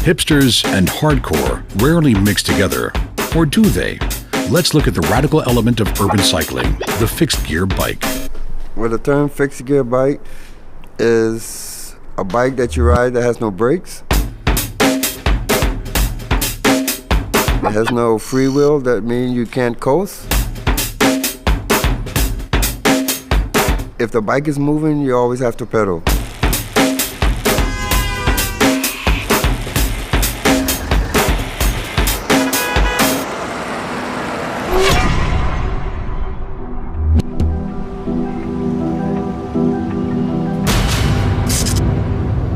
Hipsters and hardcore rarely mix together, or do they? Let's look at the radical element of urban cycling, the fixed gear bike. Well, the term fixed gear bike is a bike that you ride that has no brakes. It has no free wheel, that means you can't coast. If the bike is moving, you always have to pedal.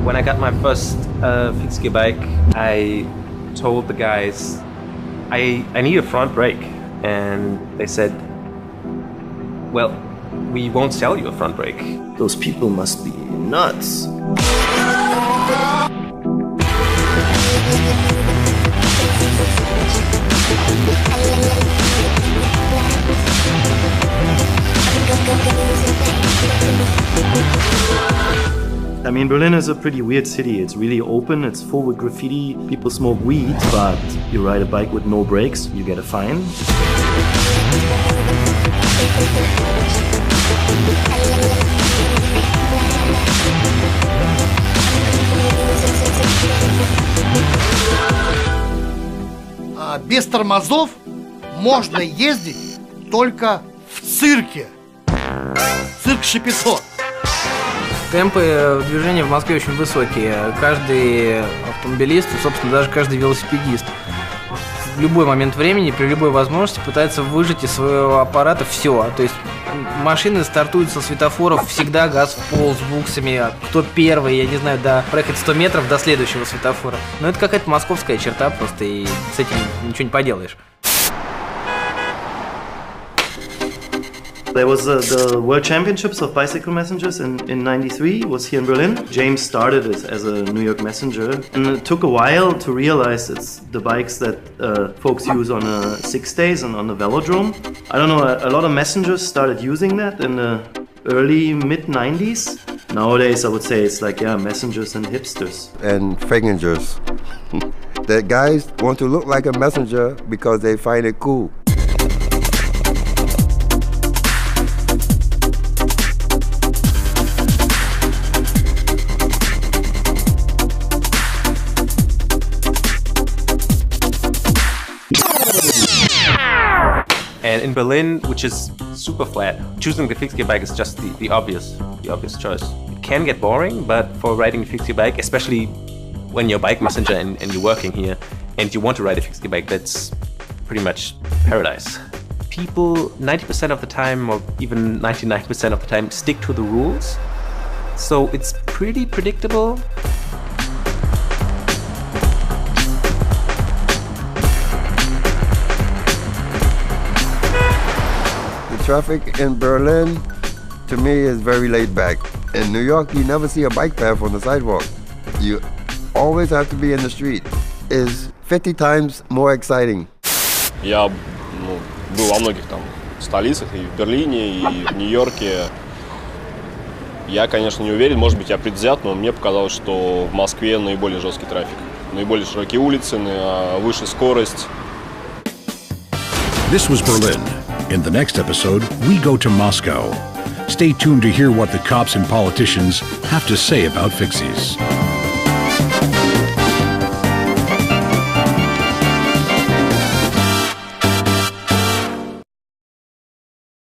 When I got my first fixed gear bike, I told the guys I need a front brake, and they said, well, we won't sell you a front brake. Those people must be nuts. I mean, Berlin is a pretty weird city. It's really open, it's full with graffiti, people smoke weed, but you ride a bike with no brakes, you get a fine. Без тормозов можно ездить только в цирке. Цирк Шапито. Темпы движения в Москве очень высокие. Каждый автомобилист, собственно, даже каждый велосипедист в любой момент времени, при любой возможности пытается выжать из своего аппарата все. То есть машины стартуют со светофоров, всегда газ в пол с буксами. Кто первый, я не знаю, проехать 100 метров до следующего светофора. Но это какая-то московская черта просто, и с этим ничего не поделаешь. There was the World Championships of Bicycle Messengers in 93, was here in Berlin. James started it as a New York messenger, and it took a while to realize it's the bikes that folks use on 6 days and on the velodrome. I don't know, a lot of messengers started using that in the early mid-90s. Nowadays I would say it's like, messengers and hipsters. And fagingers. The guys want to look like a messenger because they find it cool. And in Berlin, which is super flat, choosing the fixed gear bike is just the obvious choice. It can get boring, but for riding a fixed gear bike, especially when you're a bike messenger and you're working here and you want to ride a fixed gear bike, that's pretty much paradise. People 90% of the time, or even 99% of the time, stick to the rules. So it's pretty predictable. Traffic in Berlin, to me, is very laid back. In New York, you never see a bike path on the sidewalk. You always have to be in the street. It's 50 times more exciting. Я был во многих там столицах, и в Берлине, и в Нью-Йорке. Я, конечно, не уверен, может быть, я предвзят, но мне показалось, что в Москве наиболее жесткий трафик. Наиболее широкие улицы, выше скорость. This was Berlin. In the next episode, we go to Moscow. Stay tuned to hear what the cops and politicians have to say about fixies.